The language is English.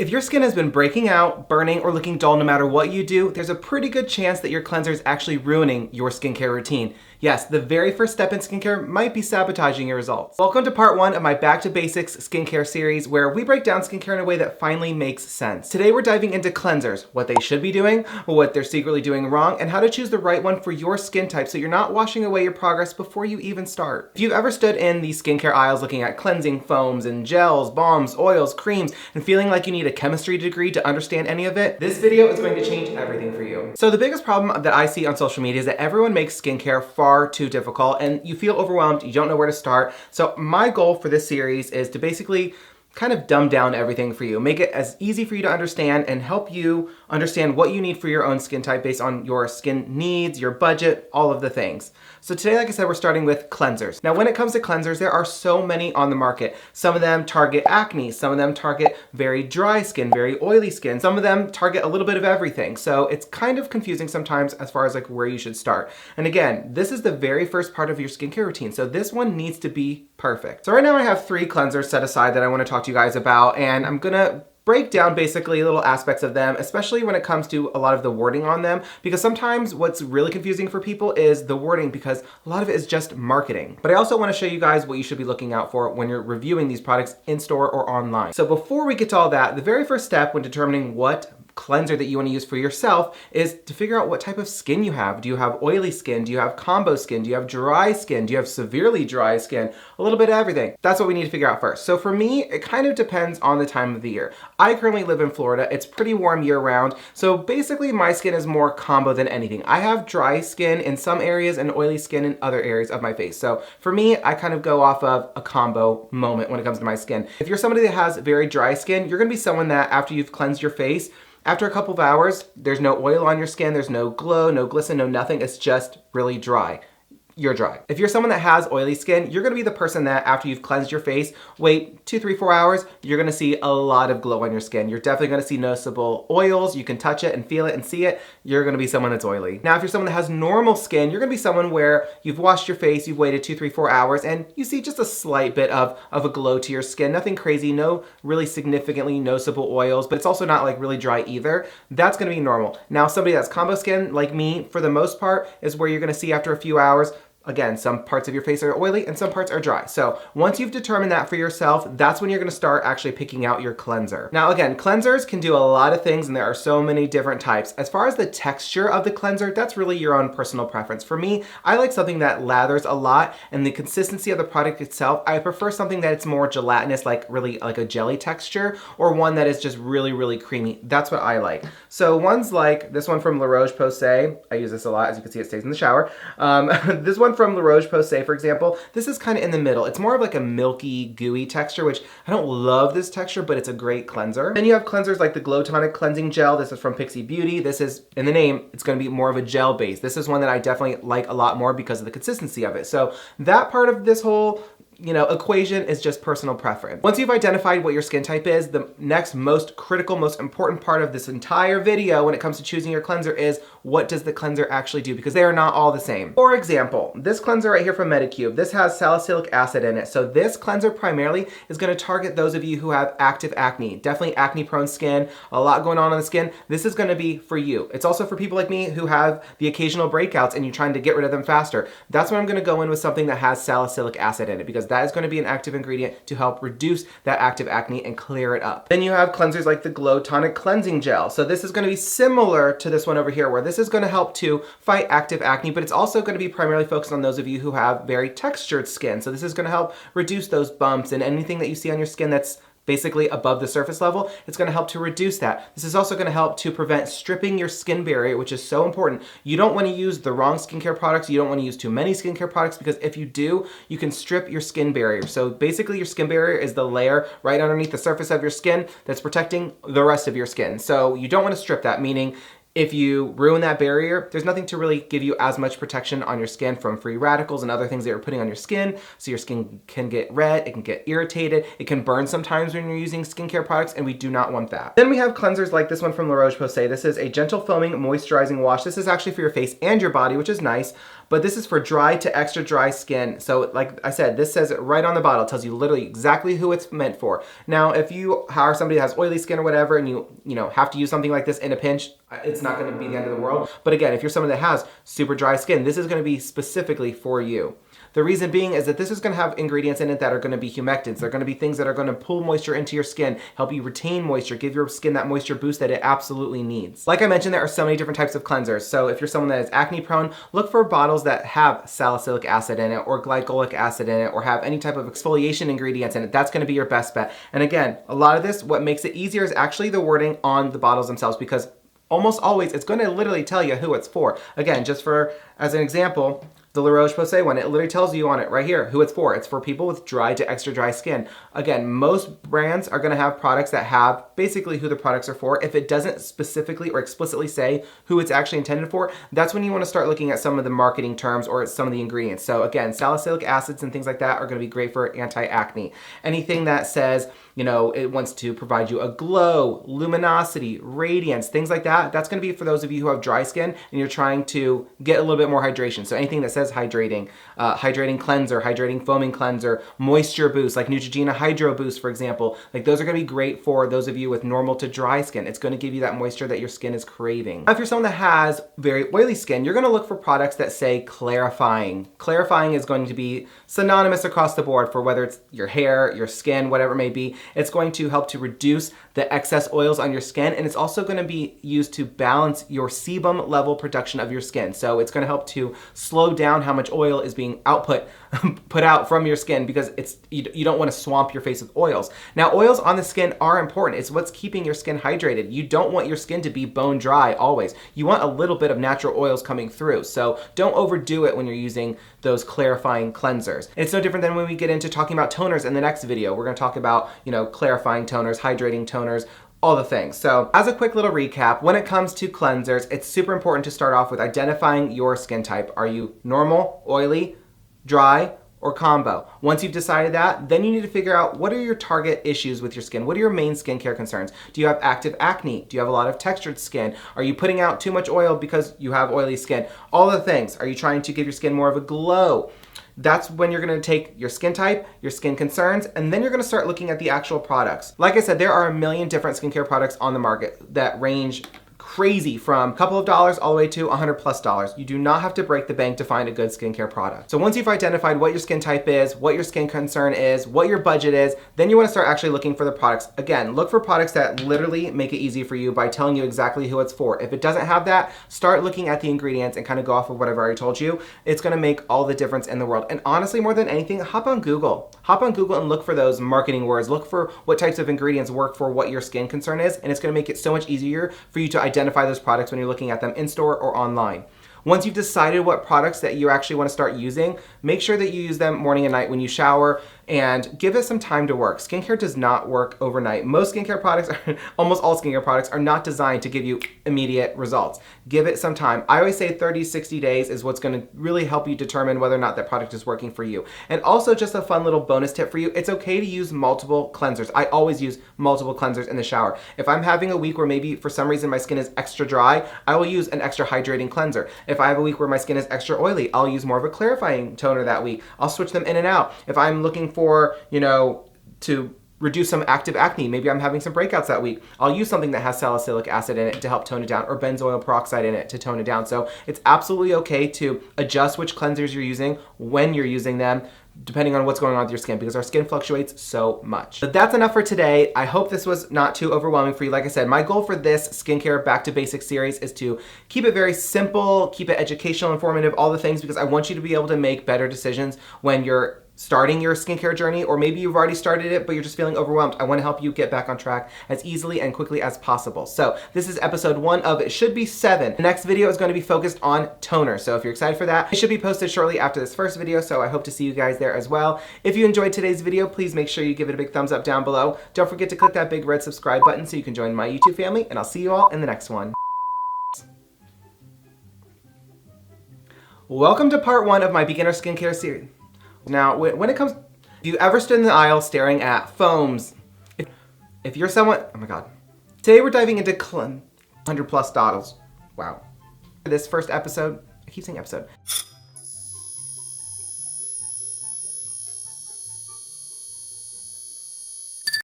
If your skin has been breaking out, burning, or looking dull no matter what you do, there's a pretty good chance that your cleanser is actually ruining your skincare routine. Yes, the very first step in skincare might be sabotaging your results. Welcome to part 1 of my Back to Basics skincare series, where we break down skincare in a way that finally makes sense. Today we're diving into cleansers, what they should be doing, what they're secretly doing wrong, and how to choose the right one for your skin type so you're not washing away your progress before you even start. If you've ever stood in the skincare aisles looking at cleansing foams and gels, balms, oils, creams, and feeling like you need a chemistry degree to understand any of it, this video is going to change everything for you. So the biggest problem that I see on social media is that everyone makes skincare far too difficult and you feel overwhelmed, you don't know where to start. So my goal for this series is to basically kind of dumb down everything for you, make it as easy for you to understand and help you understand what you need for your own skin type based on your skin needs, your budget, all of the things. So today, like I said, we're starting with cleansers. Now, when it comes to cleansers, there are so many on the market. Some of them target acne, some of them target very dry skin, very oily skin. Some of them target a little bit of everything. So it's kind of confusing sometimes as far as like where you should start. And again, this is the very first part of your skincare routine. So this one needs to be perfect. So right now I have 3 cleansers set aside that I want to talk to you guys about, and I'm gonna break down basically little aspects of them, especially when it comes to a lot of the wording on them, because sometimes what's really confusing for people is the wording, because a lot of it is just marketing. But I also want to show you guys what you should be looking out for when you're reviewing these products in store or online. So before we get to all that, the very first step when determining what cleanser that you want to use for yourself is to figure out what type of skin you have. Do you have oily skin? Do you have combo skin? Do you have dry skin? Do you have severely dry skin? A little bit of everything. That's what we need to figure out first. So for me, it kind of depends on the time of the year. I currently live in Florida. It's pretty warm year round. So basically my skin is more combo than anything. I have dry skin in some areas and oily skin in other areas of my face. So for me, I kind of go off of a combo moment when it comes to my skin. If you're somebody that has very dry skin, you're gonna be someone that after you've cleansed your face, after a couple of hours, there's no oil on your skin, there's no glow, no glisten, no nothing. It's just really dry. You're dry. If you're someone that has oily skin, you're gonna be the person that after you've cleansed your face, wait 2, 3, 4 hours, you're gonna see a lot of glow on your skin. You're definitely gonna see noticeable oils. You can touch it and feel it and see it. You're gonna be someone that's oily. Now, if you're someone that has normal skin, you're gonna be someone where you've washed your face, you've waited 2, 3, 4 hours, and you see just a slight bit of a glow to your skin. Nothing crazy, no really significantly noticeable oils, but it's also not like really dry either. That's gonna be normal. Now, somebody that's combo skin, like me, for the most part, is where you're gonna see after a few hours, again, some parts of your face are oily and some parts are dry. So once you've determined that for yourself, that's when you're gonna start actually picking out your cleanser. Now again, cleansers can do a lot of things and there are so many different types. As far as the texture of the cleanser, that's really your own personal preference. For me, I like something that lathers a lot, and the consistency of the product itself, I prefer something that it's more gelatinous, like really like a jelly texture, or one that is just really, really creamy. That's what I like. So ones like this one from La Roche-Posay, I use this a lot, as you can see it stays in the shower. This one from La Roche-Posay, for example, this is kind of in the middle. It's more of like a milky, gooey texture, which I don't love this texture, but it's a great cleanser. Then you have cleansers like the Glow Tonic Cleansing Gel. This is from Pixie Beauty. This is, in the name, it's going to be more of a gel base. This is one that I definitely like a lot more because of the consistency of it. So that part of this whole equation is just personal preference. Once you've identified what your skin type is, the next most critical, most important part of this entire video when it comes to choosing your cleanser is what does the cleanser actually do, because they are not all the same. For example, this cleanser right here from Medicube, this has salicylic acid in it. So this cleanser primarily is going to target those of you who have active acne, definitely acne prone skin, a lot going on the skin. This is going to be for you. It's also for people like me who have the occasional breakouts and you're trying to get rid of them faster. That's when I'm going to go in with something that has salicylic acid in it, because that is going to be an active ingredient to help reduce that active acne and clear it up. Then you have cleansers like the Glow Tonic Cleansing Gel. So this is going to be similar to this one over here, where this is going to help to fight active acne, but it's also going to be primarily focused on those of you who have very textured skin. So this is going to help reduce those bumps and anything that you see on your skin that's basically above the surface level. It's going to help to reduce that. This is also going to help to prevent stripping your skin barrier, which is so important. You don't want to use the wrong skincare products. You don't want to use too many skincare products, because if you do, you can strip your skin barrier. So basically your skin barrier is the layer right underneath the surface of your skin that's protecting the rest of your skin. So you don't want to strip that, meaning if you ruin that barrier, there's nothing to really give you as much protection on your skin from free radicals and other things that you're putting on your skin. So your skin can get red, it can get irritated, it can burn sometimes when you're using skincare products, and we do not want that. Then we have cleansers like this one from La Roche-Posay. This is a gentle foaming moisturizing wash. This is actually for your face and your body, which is nice. but this is for dry to extra dry skin. So like I said, this says it right on the bottle. It tells you literally exactly who it's meant for. Now, if you are somebody that has oily skin or whatever, and you have to use something like this in a pinch, it's not going to be the end of the world. But again, if you're someone that has super dry skin, this is going to be specifically for you. The reason being is that this is going to have ingredients in it that are going to be humectants. They're going to be things that are going to pull moisture into your skin, help you retain moisture, give your skin that moisture boost that it absolutely needs. Like I mentioned, there are so many different types of cleansers. So if you're someone that is acne prone, look for bottles that have salicylic acid in it or glycolic acid in it or have any type of exfoliation ingredients in it. That's going to be your best bet. And again, a lot of this, what makes it easier is actually the wording on the bottles themselves, because almost always it's going to literally tell you who it's for. Again, just for as an example, the La Roche-Posay one, it literally tells you on it right here who it's for. It's for people with dry to extra dry skin. Again, most brands are going to have products that have basically who the products are for. If it doesn't specifically or explicitly say who it's actually intended for, that's when you want to start looking at some of the marketing terms or some of the ingredients. So again, salicylic acids and things like that are going to be great for anti-acne. Anything that says, it wants to provide you a glow, luminosity, radiance, things like that, that's going to be for those of you who have dry skin and you're trying to get a little bit more hydration. So anything that says hydrating, hydrating cleanser, hydrating foaming cleanser, moisture boost, like Neutrogena Hydro Boost, for example, like those are going to be great for those of you with normal to dry skin. It's going to give you that moisture that your skin is craving. Now, if you're someone that has very oily skin, you're going to look for products that say clarifying. Clarifying is going to be synonymous across the board for whether it's your hair, your skin, whatever it may be. It's going to help to reduce the excess oils on your skin, and it's also going to be used to balance your sebum level production of your skin. So it's going to help to slow down how much oil is being put out from your skin, because you don't want to swamp your face with oils. Now, oils on the skin are important. It's what's keeping your skin hydrated. You don't want your skin to be bone dry always. You want a little bit of natural oils coming through. So don't overdo it when you're using those clarifying cleansers. And it's no different than when we get into talking about toners in the next video. We're going to talk about, clarifying toners, hydrating toners, all the things. So as a quick little recap, when it comes to cleansers, it's super important to start off with identifying your skin type. Are you normal, oily, dry, or combo? Once you've decided that, then you need to figure out what are your target issues with your skin. What are your main skincare concerns? Do you have active acne? Do you have a lot of textured skin? Are you putting out too much oil because you have oily skin? All the things. Are you trying to give your skin more of a glow? That's when you're going to take your skin type, your skin concerns, and then you're going to start looking at the actual products. Like I said, there are a million different skincare products on the market that range crazy from a couple of dollars all the way to $100+. You do not have to break the bank to find a good skincare product. So once you've identified what your skin type is, what your skin concern is, what your budget is, then you want to start actually looking for the products. Again, look for products that literally make it easy for you by telling you exactly who it's for. If it doesn't have that, start looking at the ingredients and kind of go off of what I've already told you. It's going to make all the difference in the world. And honestly, more than anything, hop on Google. Hop on Google and look for those marketing words. Look for what types of ingredients work for what your skin concern is, and it's going to make it so much easier for you to identify those products when you're looking at them in store or online. Once you've decided what products that you actually want to start using, make sure that you use them morning and night when you shower, and give it some time to work. Skincare does not work overnight. Most skincare products, almost all skincare products, are not designed to give you immediate results. Give it some time. I always say 30, 60 days is what's going to really help you determine whether or not that product is working for you. And also, just a fun little bonus tip for you, it's okay to use multiple cleansers. I always use multiple cleansers in the shower. If I'm having a week where maybe for some reason my skin is extra dry, I will use an extra hydrating cleanser. If I have a week where my skin is extra oily, I'll use more of a clarifying toner that week. I'll switch them in and out. If I'm looking for, to reduce some active acne, maybe I'm having some breakouts that week, I'll use something that has salicylic acid in it to help tone it down, or benzoyl peroxide in it to tone it down. So it's absolutely okay to adjust which cleansers you're using, when you're using them, depending on what's going on with your skin, because our skin fluctuates so much. But that's enough for today. I hope this was not too overwhelming for you. Like I said, my goal for this skincare back to basics series is to keep it very simple, keep it educational, informative, all the things, because I want you to be able to make better decisions when you're starting your skincare journey, or maybe you've already started it, but you're just feeling overwhelmed. I want to help you get back on track as easily and quickly as possible. So this is episode 1 of, it should be 7. The next video is going to be focused on toner. So if you're excited for that, it should be posted shortly after this first video. So I hope to see you guys there as well. If you enjoyed today's video, please make sure you give it a big thumbs up down below. Don't forget to click that big red subscribe button so you can join my YouTube family, and I'll see you all in the next one. Welcome to part 1 of my beginner skincare series. Now, when it comes, have you ever stood in the aisle staring at foams? If you're someone, oh my God. Today we're diving into 100+ bottles. Wow. For this first episode, I keep saying episode.